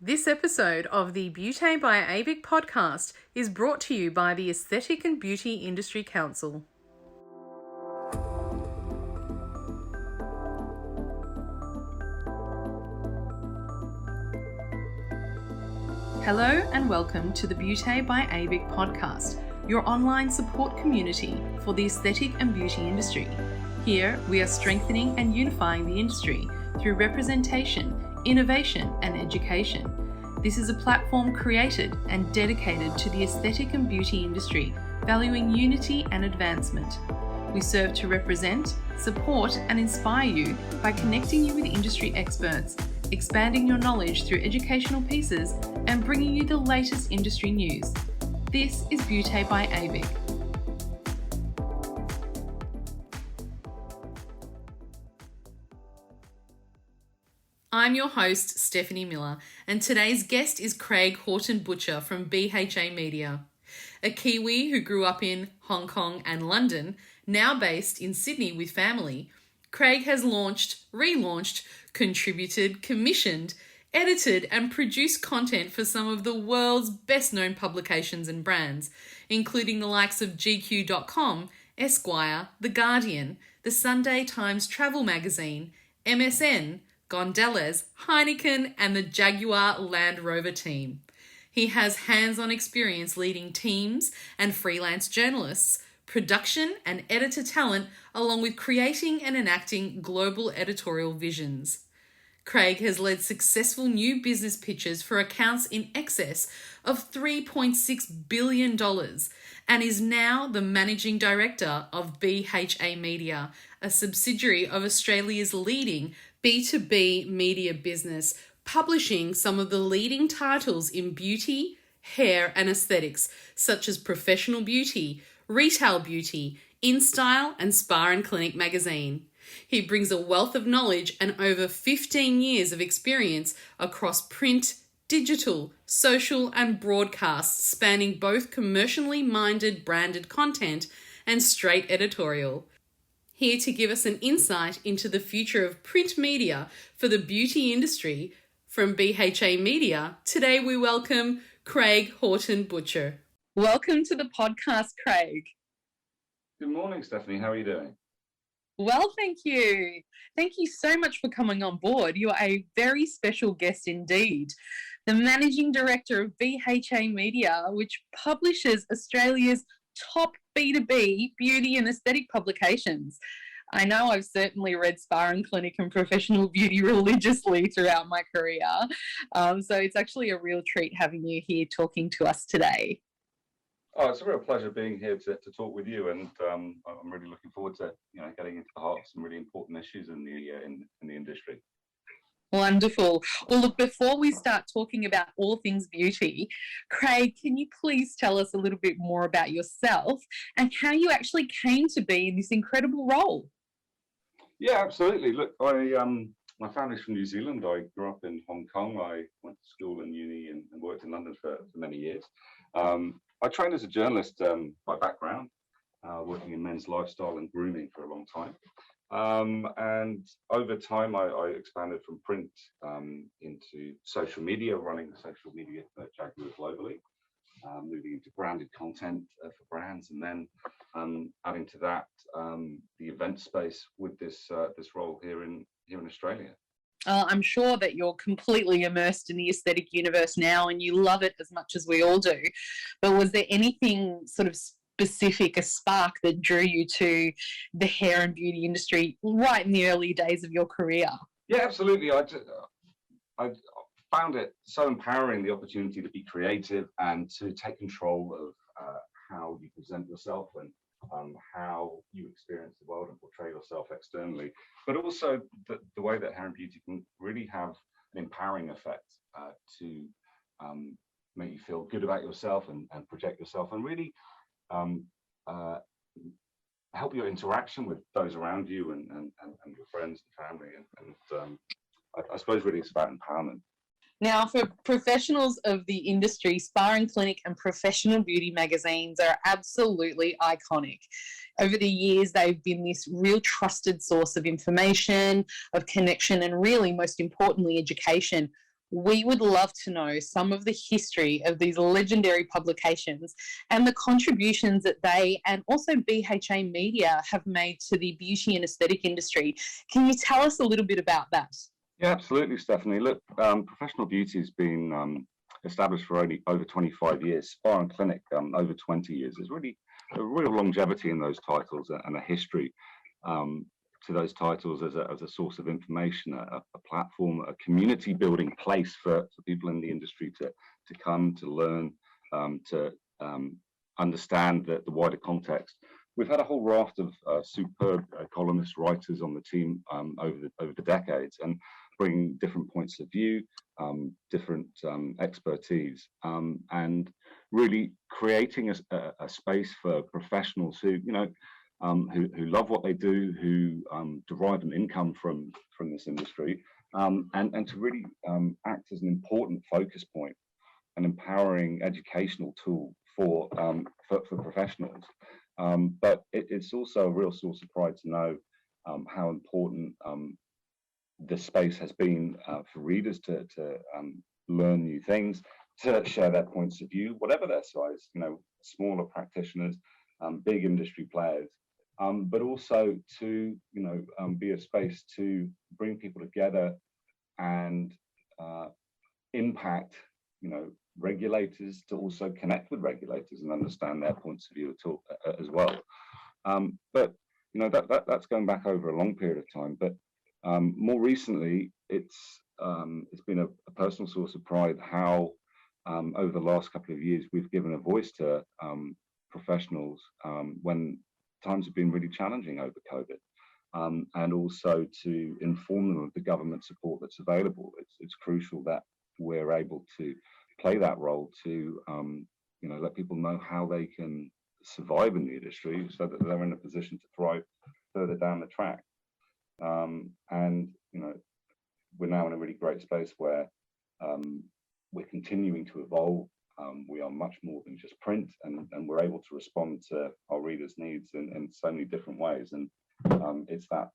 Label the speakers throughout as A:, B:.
A: This episode of the BHA by AVIC podcast is brought to you by the Aesthetic and Beauty Industry Council. Hello and welcome to the BHA by AVIC podcast, your online support community for the aesthetic and beauty industry. Here we are strengthening and unifying the industry through representation, innovation and education. This is a platform created and dedicated to the aesthetic and beauty industry, valuing unity and advancement. We serve to represent, support and inspire you by connecting you with industry experts, expanding your knowledge through educational pieces and bringing you the latest industry news. This is BHA by AVIC. I'm your host, Stephanie Miller, and today's guest is Craig Hawtin-Butcher from BHA Media. A Kiwi who grew up in Hong Kong and London, now based in Sydney with family, Craig has launched, relaunched, contributed, commissioned, edited and produced content for some of the world's best-known publications and brands, including the likes of GQ.com, Esquire, The Guardian, the Sunday Times Travel Magazine, MSN, Mondelez, Heineken, and the Jaguar Land Rover team. He has hands-on experience leading teams and freelance journalists, production and editor talent, along with creating and enacting global editorial visions. Craig has led successful new business pitches for accounts in excess of $3.6 billion and is now the Managing Director of BHA Media, a subsidiary of Australia's leading B2B media business, publishing some of the leading titles in beauty, hair and aesthetics, such as Professional Beauty, Retail Beauty, INSTYLE and SPA+CLINIC magazine. He brings a wealth of knowledge and over 15 years of experience across print, digital, social and broadcasts, spanning both commercially minded branded content and straight editorial. Here to give us an insight into the future of print media for the beauty industry from BHA Media, today we welcome Craig Hawtin-Butcher. Welcome to the podcast, Craig.
B: Good morning, Stephanie. How are you doing?
A: Well, thank you. Thank you so much for coming on board. You are a very special guest indeed. The Managing Director of BHA Media, which publishes Australia's top B2B beauty and aesthetic publications. I know I've certainly read SPA+CLINIC and Professional Beauty religiously throughout my career. So it's actually a real treat having you here talking to us today.
B: Oh, it's a real pleasure being here to talk with you, and I'm really looking forward to getting into the heart of some really important issues in the industry.
A: Wonderful. Well, look, before we start talking about all things beauty, Craig, can you please tell us a little bit more about yourself and how you actually came to be in this incredible role?
B: Yeah, absolutely. Look, my family's from New Zealand. I grew up in Hong Kong. I went to school and uni and worked in London for many years. I trained as a journalist by background, working in men's lifestyle and grooming for a long time. And over time, I expanded from print into social media, running the social media for Jaguar globally, moving into branded content for brands, and then adding to that the event space with this role here in Australia.
A: I'm sure that you're completely immersed in the aesthetic universe now and you love it as much as we all do. But was there anything sort of specific, a spark that drew you to the hair and beauty industry right in the early days of your career?
B: Yeah, absolutely. I found it so empowering, the opportunity to be creative and to take control of how you present yourself and how you experience the world and portray yourself externally, but also the way that hair and beauty can really have an empowering effect to make you feel good about yourself and project yourself and really help your interaction with those around you and your friends and family. And I suppose really it's about empowerment.
A: Now, for professionals of the industry, SPA+CLINIC and Professional Beauty magazines are absolutely iconic. Over the years, they've been this real trusted source of information, of connection, and really, most importantly, education. we would love to know some of the history of these legendary publications and the contributions that they and also BHA Media have made to the beauty and aesthetic industry. Can you tell us a little bit about that?
B: Yeah, absolutely, Stephanie. Look, professional beauty has been established for only over 25 years. SPA+CLINIC, over 20 years. There's really a real longevity in those titles and a history to those titles as a source of information, a platform, a community building place for people in the industry to come, to learn, to understand the wider context. We've had a whole raft of superb columnists, writers on the team over the decades, and bringing different points of view, different expertise, and really creating a space for professionals who, who love what they do, who derive an income from this industry, and to really act as an important focus point, an empowering educational tool for professionals. But it's also a real source of pride to know how important this space has been for readers to learn new things, to share their points of view, whatever their size, smaller practitioners, big industry players, but also to, be a space to bring people together and impact, regulators, to also connect with regulators and understand their points of view as well. But that's going back over a long period of time. But more recently, it's been a personal source of pride how over the last couple of years we've given a voice to professionals when times have been really challenging over COVID, and also to inform them of the government support that's available. It's crucial that we're able to play that role to let people know how they can survive in the industry so that they're in a position to thrive further down the track. And we're now in a really great space where we're continuing to evolve. We are much more than just print, and we're able to respond to our readers' needs in so many different ways. And it's that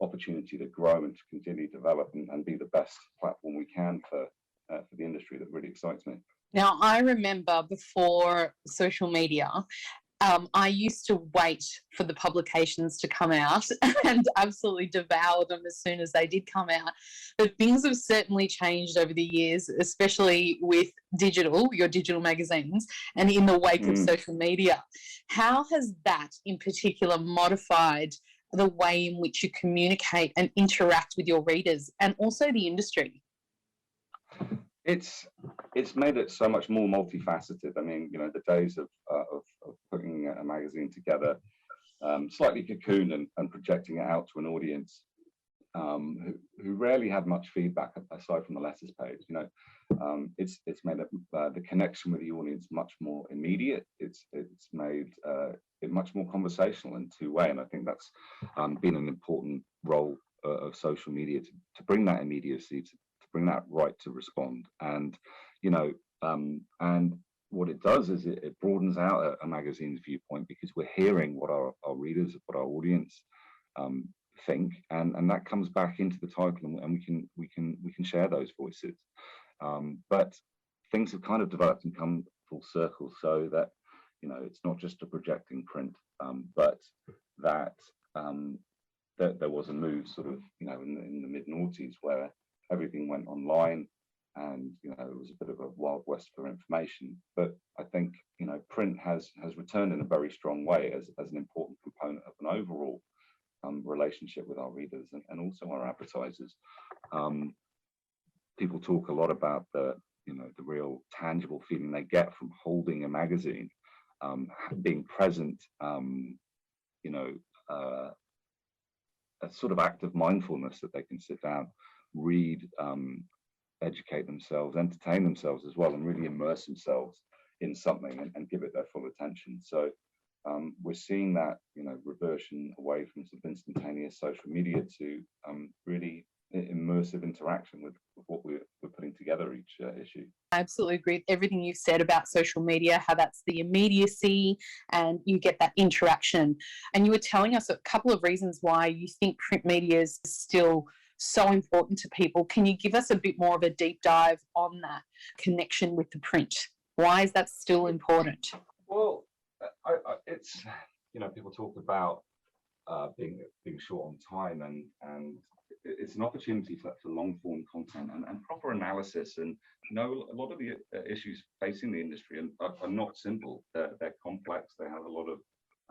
B: opportunity to grow and to continue to develop and be the best platform we can for the industry that really excites me.
A: Now, I remember before social media, I used to wait for the publications to come out and absolutely devour them as soon as they did come out. But things have certainly changed over the years, especially with your digital magazines, and in the wake of social media. How has that in particular modified the way in which you communicate and interact with your readers and also the industry?
B: It's made it so much more multifaceted. I mean, the days of putting a magazine together, slightly cocooned and projecting it out to an audience who rarely had much feedback aside from the letters page. It's made the connection with the audience much more immediate. It's made it much more conversational and two-way, and I think that's been an important role of social media to bring that immediacy, to bring that right to respond. And and what it does is it broadens out a magazine's viewpoint, because we're hearing what our readers, what our audience think, and that comes back into the title, and we can share those voices. But things have kind of developed and come full circle, so that it's not just a projecting print, but that there was a move sort of in the mid-noughties where everything went online, and it was a bit of a wild west for information. But I think print has returned in a very strong way as an important component of an overall relationship with our readers and also our advertisers. People talk a lot about the real tangible feeling they get from holding a magazine, being present, a sort of act of mindfulness that they can sit down, read, educate themselves, entertain themselves as well, and really immerse themselves in something and give it their full attention. So we're seeing that reversion away from sort of instantaneous social media to really immersive interaction with what we're putting together each issue.
A: I absolutely agree with everything you've said about social media, how that's the immediacy and you get that interaction. And you were telling us a couple of reasons why you think print media is still
C: so important to people. Can you give us a bit more of a deep dive on that connection with the print? Why is that still important?
B: Well, it's, people talk about being short on time, and it's an opportunity for long form content and proper analysis. And a lot of the issues facing the industry are not simple. They're complex. They have a lot of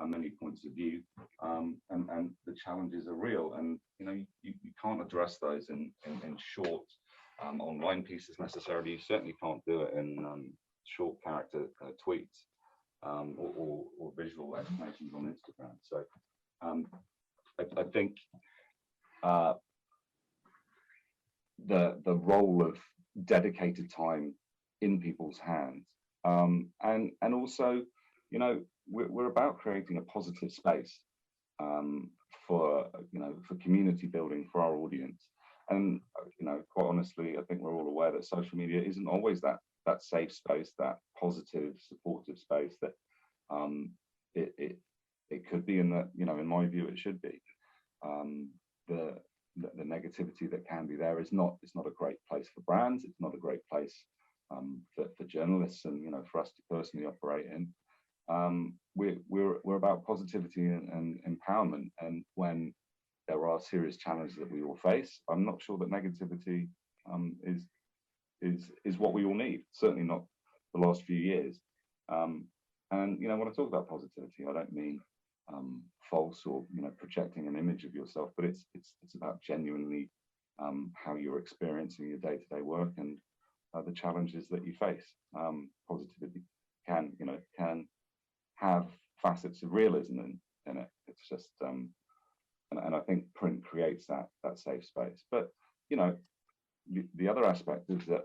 B: many points of view, and the challenges are real. And you can't address those in short online pieces necessarily. You certainly can't do it in short character tweets or visual explanations on Instagram. So I think the role of dedicated time in people's hands, and also, we're about creating a positive space for community building for our audience. And quite honestly, I think we're all aware that social media isn't always that safe space, that positive, supportive space that it could be, in that, in my view, it should be. The negativity that can be there is not a great place for brands. It's not a great place for journalists, and for us to personally operate in. We're about positivity and empowerment. And when there are serious challenges that we all face, I'm not sure that negativity is what we all need. Certainly not the last few years. And when I talk about positivity, I don't mean false or projecting an image of yourself, but it's about genuinely how you're experiencing your day-to-day work and the challenges that you face. Positivity can have facets of realism in it. It's just and I think print creates that safe space. But the other aspect is that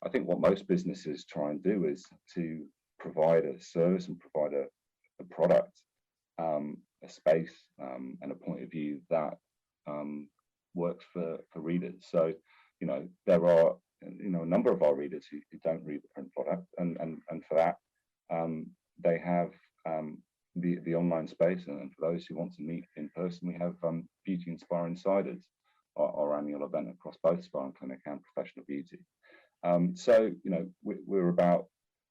B: I think what most businesses try and do is to provide a service and provide a product, a space, and a point of view that works for readers. So there are a number of our readers who don't read the print product, and for that they have the online space. And for those who want to meet in person, we have Beauty Inspire Insiders, our annual event across both spa and clinic and professional beauty. So we're about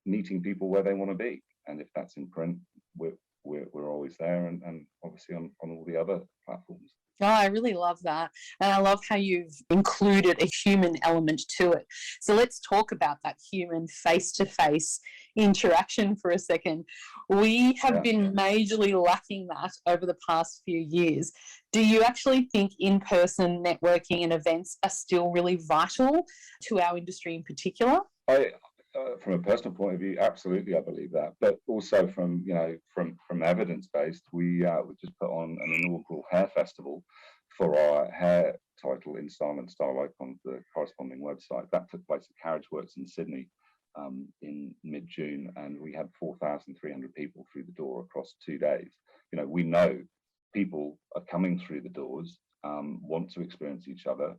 B: meeting people where they want to be, and if that's in print, we're always there, and obviously on all the other platforms.
C: Oh, I really love that. And I love how you've included a human element to it. So let's talk about that human face-to-face interaction for a second. We have been majorly lacking that over the past few years. Do you actually think in-person networking and events are still really vital to our industry in particular?
B: From a personal point of view, absolutely, I believe that. But also from evidence-based, we just put on an inaugural hair festival for our hair title, INSTYLE and Style Icons, the corresponding website. That took place at Carriageworks in Sydney in mid-June, and we had 4,300 people through the door across 2 days. We know people are coming through the doors, want to experience each other,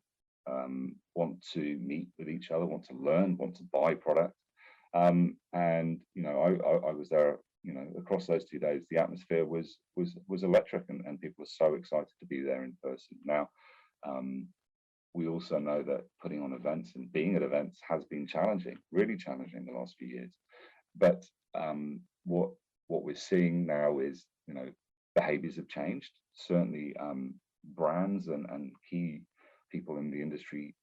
B: want to meet with each other, want to learn, want to buy product. And I was there, across those 2 days. The atmosphere was electric, and people were so excited to be there in person. Now, we also know that putting on events and being at events has been challenging, really challenging the last few years. But what we're seeing now is, behaviors have changed. Certainly, brands and key people in the industry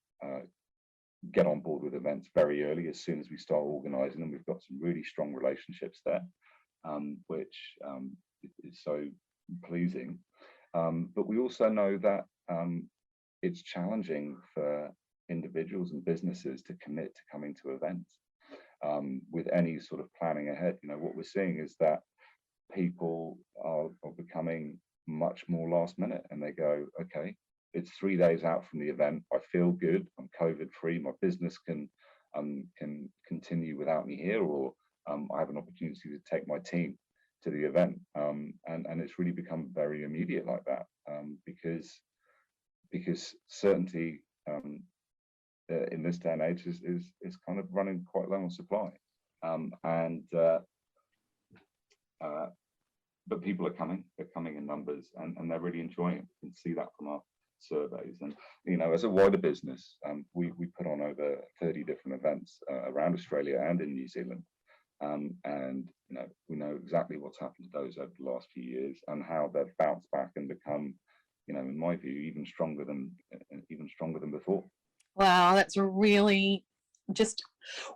B: get on board with events very early, as soon as we start organizing them. We've got some really strong relationships there, which is so pleasing. But we also know that it's challenging for individuals and businesses to commit to coming to events with any sort of planning ahead. What we're seeing is that people are becoming much more last minute, and they go, okay, it's 3 days out from the event. I feel good. I'm COVID free. My business can continue without me here, or I have an opportunity to take my team to the event. And it's really become very immediate like that, because certainty in this day and age is kind of running quite low on supply. But people are coming. They're coming in numbers, and they're really enjoying it. You can see that from surveys. And, as a wider business, we put on over 30 different events around Australia and in New Zealand. And we know exactly what's happened to those over the last few years and how they've bounced back and become, in my view, even stronger than before.
C: Wow, that's really just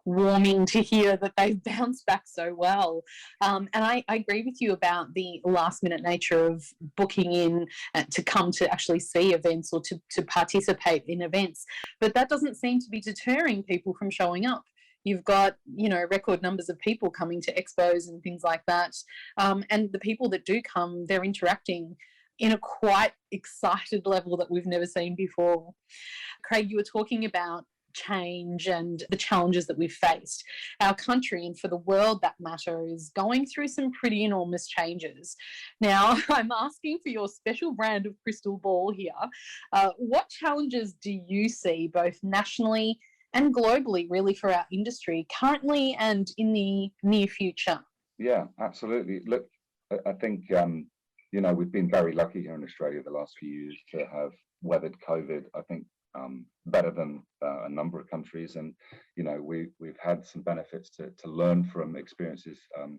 C: warming to hear that they've bounced back so well. And I agree with you about the last minute nature of booking in to come to actually see events or to participate in events. But that doesn't seem to be deterring people from showing up. You've got, record numbers of people coming to expos and things like that. And the people that do come, they're interacting in a quite excited level that we've never seen before. Craig, you were talking about change and the challenges that we've faced. Our country, and for the world that matter, is going through some pretty enormous changes. Now, I'm asking for your special brand of crystal ball here. What challenges do you see both nationally and globally, really, for our industry currently and in the near future?
B: Yeah, absolutely. Look, I think, we've been very lucky here in Australia the last few years to have weathered COVID, I think, better than a number of countries. And, we've had some benefits to learn from experiences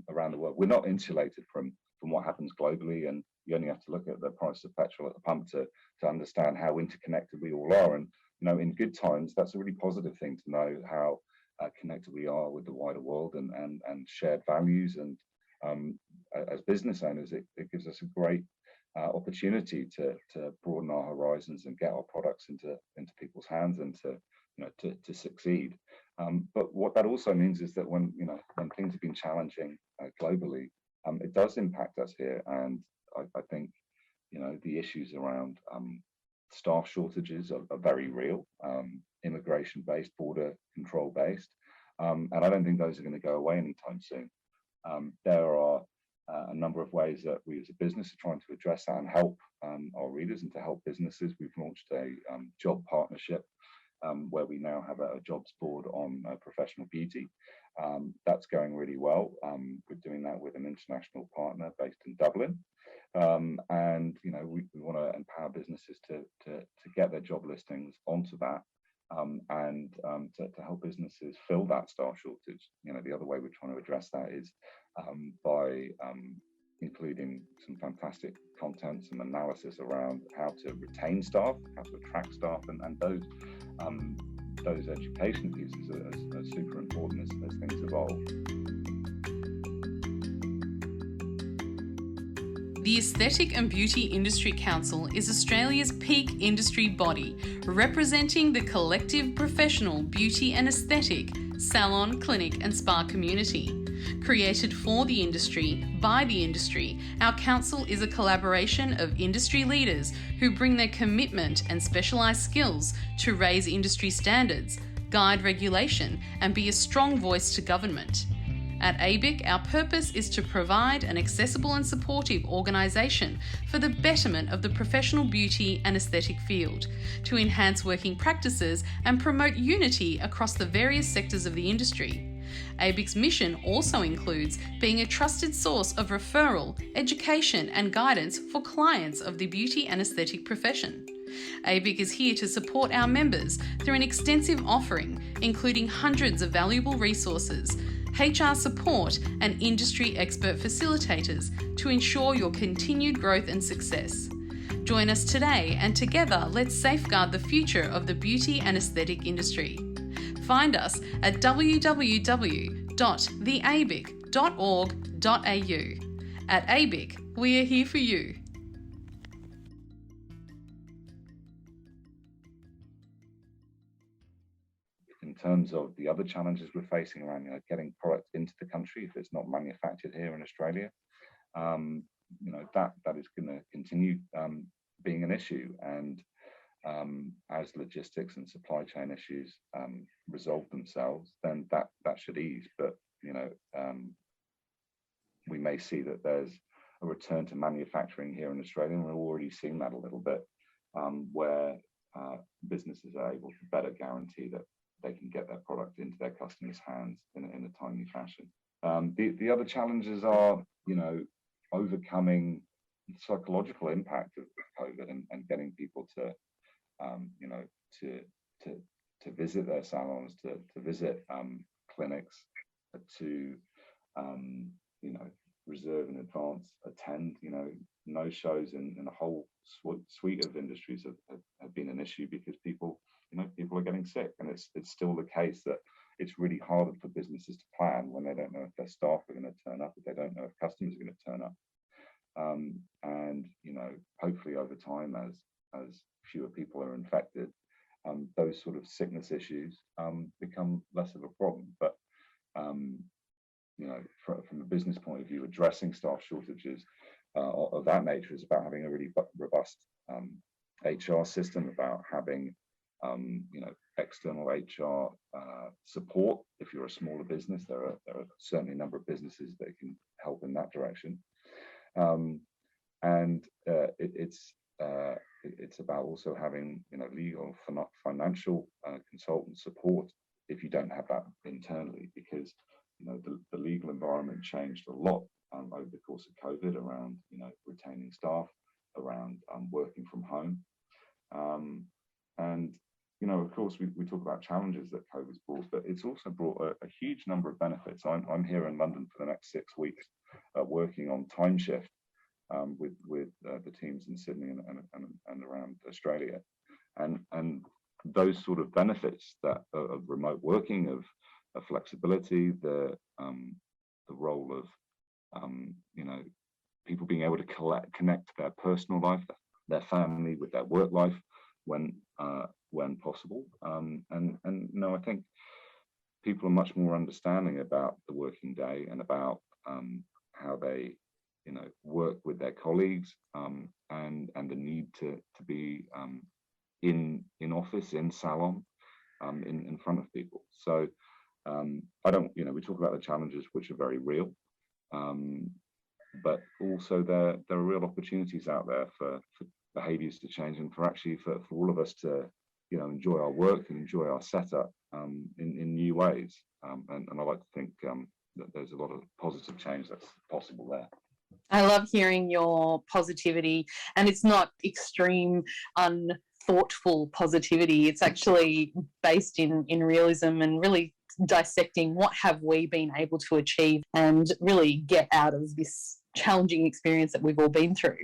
B: around the world. We're not insulated from what happens globally. And you only have to look at the price of petrol at the pump to understand how interconnected we all are. And, in good times, that's a really positive thing to know how connected we are with the wider world and shared values. And as business owners, it gives us a great opportunity to broaden our horizons and get our products into people's hands and to succeed. But what that also means is that when things have been challenging globally, it does impact us here. And I think the issues around staff shortages are very real, immigration-based, border control-based, and I don't think those are going to go away anytime soon. There are a number of ways that we as a business are trying to address that and help our readers and to help businesses. We've launched a job partnership where we now have a jobs board on professional beauty. That's going really well. We're doing that with an international partner based in Dublin. And we want to empower businesses to get their job listings onto that and to help businesses fill that staff shortage. The other way we're trying to address that is by including some fantastic content, some analysis around how to retain staff, how to attract staff, and those education pieces are super important as things evolve.
A: The Aesthetic and Beauty Industry Council is Australia's peak industry body, representing the collective professional beauty and aesthetic, salon, clinic and spa community. Created for the industry, by the industry, our council is a collaboration of industry leaders who bring their commitment and specialised skills to raise industry standards, guide regulation and be a strong voice to government. At ABIC, our purpose is to provide an accessible and supportive organisation for the betterment of the professional beauty and aesthetic field, to enhance working practices and promote unity across the various sectors of the industry. ABIC's mission also includes being a trusted source of referral, education and guidance for clients of the beauty and aesthetic profession. ABIC is here to support our members through an extensive offering, including hundreds of valuable resources, HR support and industry expert facilitators to ensure your continued growth and success. Join us today and together let's safeguard the future of the beauty and aesthetic industry. Find us at www.theabic.org.au. At ABIC, we are here for you.
B: In terms of the other challenges we're facing around getting product into the country if it's not manufactured here in Australia, that is going to continue being an issue. And as logistics and supply chain issues resolve themselves, then that should ease. But we may see that there's a return to manufacturing here in Australia, and we're already seeing that a little bit, where businesses are able to better guarantee that they can get their product into their customers' hands in a timely fashion. The other challenges are, overcoming the psychological impact of COVID and getting people to you know, to visit their salons, to visit clinics, to you know, reserve in advance, attend. You know, no shows in a whole suite of industries have been an issue because people, you know, people are getting sick, and it's still the case that it's really hard for businesses to plan when they don't know if their staff are going to turn up, if they don't know if customers are going to turn up. And you know, hopefully over time, as fewer people are infected, those sort of sickness issues become less of a problem. But you know, from a business point of view, addressing staff shortages of that nature is about having a really robust HR system, about having you know, external HR support. If you're a smaller business, there are certainly a number of businesses that can help in that direction. And it's about also having, you know, legal, financial consultant support if you don't have that internally, because you know, the legal environment changed a lot over the course of COVID around, you know, retaining staff, around working from home, and you know, of course, we talk about challenges that COVID's brought, but it's also brought a huge number of benefits. I'm here in London for the next 6 weeks, working on time shift with the teams in Sydney and around Australia, and those sort of benefits that of remote working, of flexibility, the role of you know, people being able to connect their personal life, their family, with their work life when possible, and you know, I think people are much more understanding about the working day and about how they, you know, work with their colleagues, and the need to be in office, in salon, in front of people. So I don't, you know, we talk about the challenges which are very real, but also there are real opportunities out there for behaviours to change, and for actually for all of us to, you know, enjoy our work and enjoy our setup in new ways. And I like to think that there's a lot of positive change that's possible there.
C: I love hearing your positivity, and it's not extreme, unthoughtful positivity. It's actually based in realism and really dissecting what have we been able to achieve and really get out of this challenging experience that we've all been through.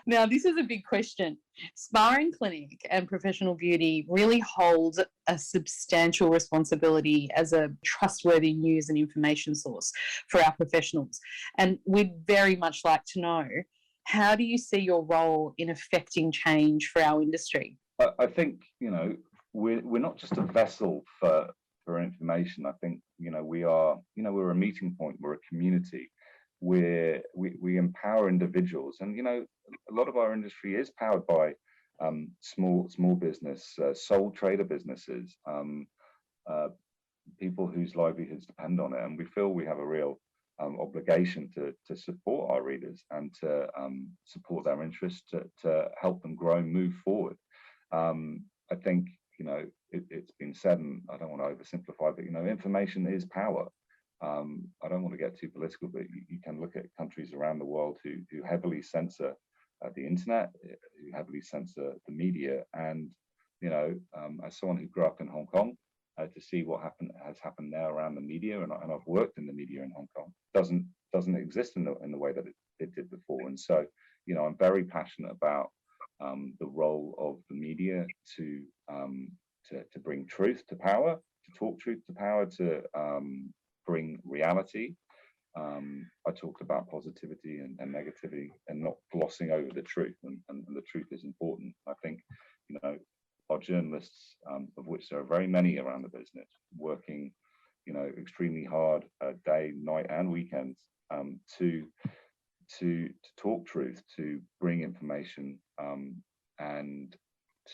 C: Now, this is a big question. Spa and Clinic and professional beauty really hold a substantial responsibility as a trustworthy news and information source for our professionals. And we'd very much like to know, how do you see your role in affecting change for our industry?
B: I think, you know, we're not just a vessel for information. I think, you know, we're a meeting point, we're a community. We empower individuals, and you know, a lot of our industry is powered by small business, sole trader businesses, people whose livelihoods depend on it, and we feel we have a real obligation to support our readers and to support their interests, to help them grow and move forward. I think, you know, it's been said, and I don't want to oversimplify, but you know, information is power. I don't want to get too political, but you can look at countries around the world who heavily censor the internet, who heavily censor the media. And, you know, as someone who grew up in Hong Kong, to see what has happened there around the media, and I've worked in the media in Hong Kong, doesn't exist in the way that it did before. And so, you know, I'm very passionate about the role of the media to bring truth to power, to talk truth to power, to bring reality. I talked about positivity and negativity, and not glossing over the truth, and the truth is important. I think, you know, our journalists, of which there are very many around the business, working, you know, extremely hard, day, night, and weekends, to talk truth, to bring information, and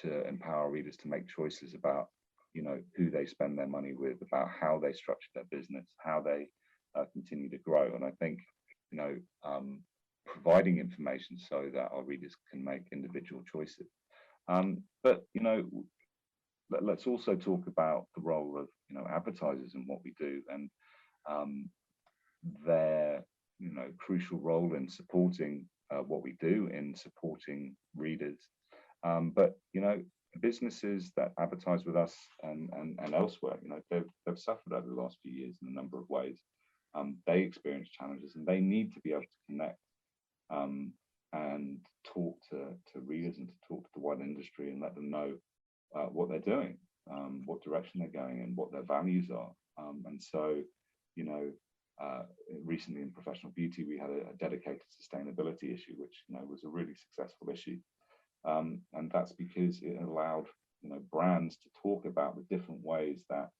B: to empower readers to make choices about, you know, who they spend their money with, about how they structure their business, how they continue to grow. And I think, you know, providing information so that our readers can make individual choices. But, you know, let's also talk about the role of, you know, advertisers and what we do, and their, you know, crucial role in supporting what we do, in supporting readers. But, you know, businesses that advertise with us and elsewhere, they've suffered over the last few years in a number of ways. They experience challenges, and they need to be able to connect and talk to readers and to talk to the wider industry and let them know what they're doing, what direction they're going, and what their values are. And so, recently in professional beauty, we had a dedicated sustainability issue, which was a really successful issue. And that's because it allowed brands to talk about the different ways that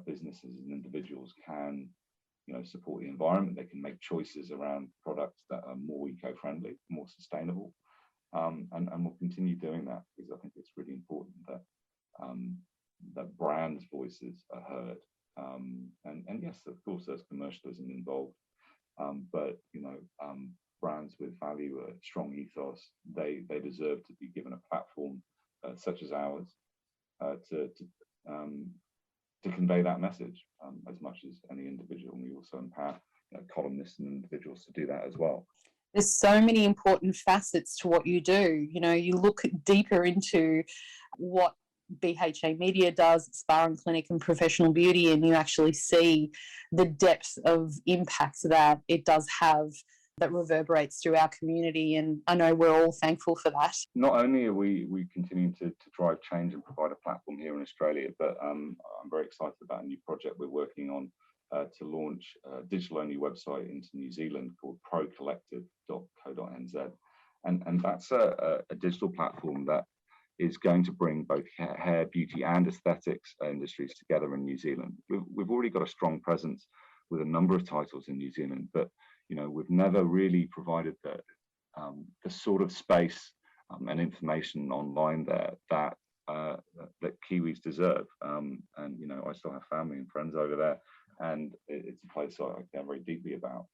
B: businesses and individuals can support the environment. They can make choices around products that are more eco-friendly, more sustainable, and we'll continue doing that, because I think it's really important that that brands' voices are heard. And yes, of course, there's commercialism involved, but brands with value, a strong ethos, they deserve to be given a platform such as ours to convey that message as much as any individual. And we also empower columnists and individuals to do that as well.
C: There's so many important facets to what you do. You look deeper into what BHA Media does, SPA+CLINIC and Professional Beauty, and you actually see the depth of impact that it does have, that reverberates through our community, and I know we're all thankful for that.
B: Not only are we continuing to drive change and provide a platform here in Australia, but I'm very excited about a new project we're working on to launch a digital-only website into New Zealand called procollective.co.nz, and that's a digital platform that is going to bring both hair, beauty and aesthetics industries together in New Zealand. We've already got a strong presence with a number of titles in New Zealand, but we've never really provided the sort of space and information online there that Kiwis deserve. And I still have family and friends over there, and it's a place I care very deeply about.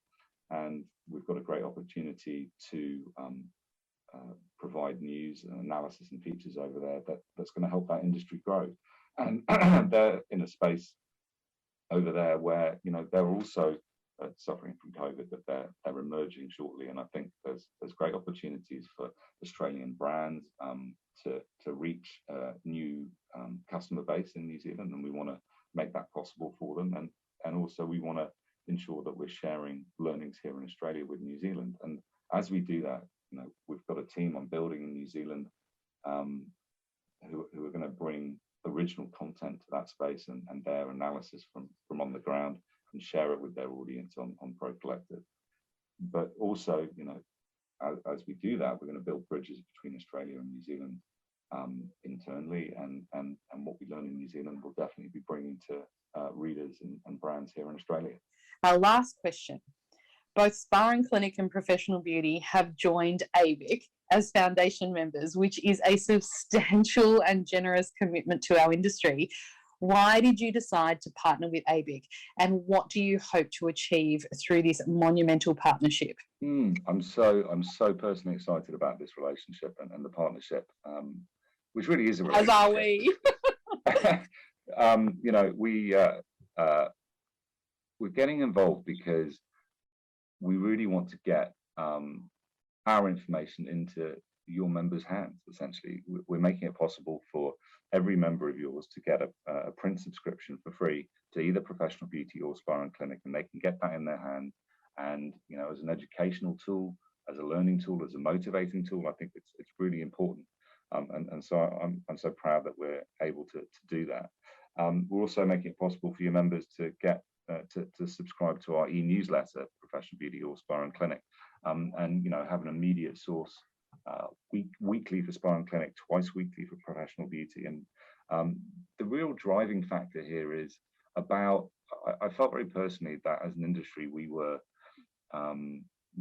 B: And we've got a great opportunity to provide news and analysis and features over there that's going to help that industry grow. And they're in a space over there where they're also suffering from COVID, but they're emerging shortly. And I think there's great opportunities for Australian brands to reach a new customer base in New Zealand, and we want to make that possible for them. And also we want to ensure that we're sharing learnings here in Australia with New Zealand. And as we do that, we've got a team I'm building in New Zealand who are going to bring original content to that space and their analysis from on the ground, and share it with their audience on Pro Collective. But also, as we do that, we're going to build bridges between Australia and New Zealand internally, and what we learn in New Zealand will definitely be bringing to readers and brands here in Australia.
C: Our last question. Both SPA+CLINIC and Professional Beauty have joined ABIC as foundation members, which is a substantial and generous commitment to our industry. Why did you decide to partner with ABIC, and what do you hope to achieve through this monumental partnership?
B: I'm so personally excited about this relationship and the partnership, which really is a relationship.
C: As are we.
B: We're getting involved because we really want to get our information into your members' hands. Essentially, we're making it possible for every member of yours to get a print subscription for free to either Professional Beauty or SPA+CLINIC, and they can get that in their hand. And as an educational tool, as a learning tool, as a motivating tool, I think it's really important. And so I'm so proud that we're able to do that. We're also making it possible for your members to get to subscribe to our e-newsletter, Professional Beauty or SPA+CLINIC, and have an immediate source weekly for SPA+CLINIC, twice weekly for Professional Beauty. And the real driving factor here is about, I felt very personally that as an industry we were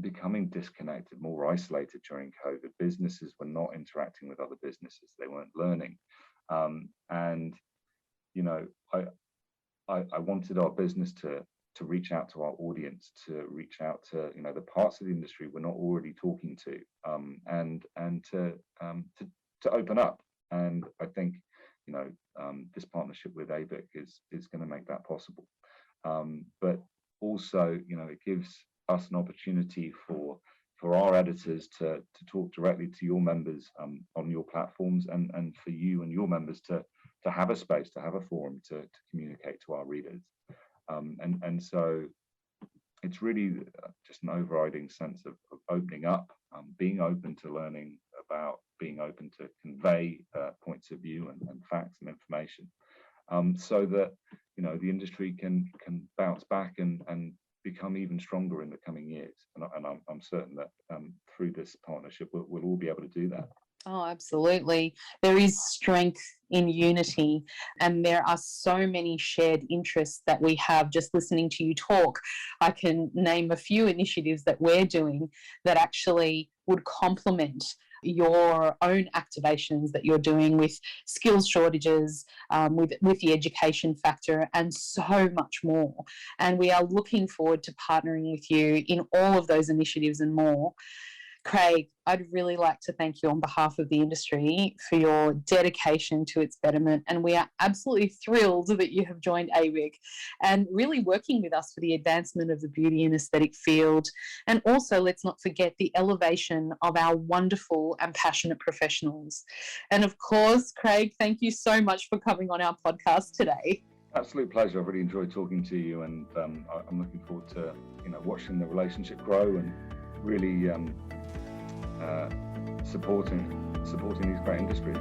B: becoming disconnected, more isolated during COVID. Businesses were not interacting with other businesses, they weren't learning, and I wanted our business to reach out to our audience, to reach out to the parts of the industry we're not already talking to, and to open up. And I think this partnership with ABIC is going to make that possible. But also it gives us an opportunity for
D: for our editors to talk directly to your members on your platforms, and for you and your members to have a space, to have a forum to communicate to our readers. And so it's really just an overriding sense of opening up, being open to learning about, being open to convey points of view and facts and information, so that, you know, the industry can bounce back and become even stronger in the coming years. And I'm certain that through this partnership, we'll all be able to do that.
C: Oh, absolutely. There is strength in unity, and there are so many shared interests that we have. Just listening to you talk, I can name a few initiatives that we're doing that actually would complement your own activations that you're doing with skills shortages, with the education factor, and so much more. And we are looking forward to partnering with you in all of those initiatives and more. Craig, I'd really like to thank you on behalf of the industry for your dedication to its betterment, and we are absolutely thrilled that you have joined AWIC and really working with us for the advancement of the beauty and aesthetic field, and also, let's not forget, the elevation of our wonderful and passionate professionals. And of course, Craig, thank you so much for coming on our podcast today.
D: Absolute pleasure. I've really enjoyed talking to you, and I'm looking forward to, you know, watching the relationship grow and really supporting these great industries.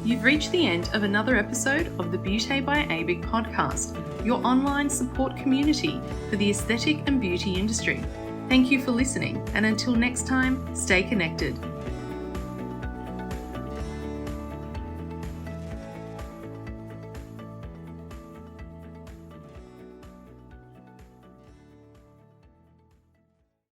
A: You've reached the end of another episode of the BHA by AWIC podcast, your online support community for the aesthetic and beauty industry. Thank you for listening, and until next time, stay connected.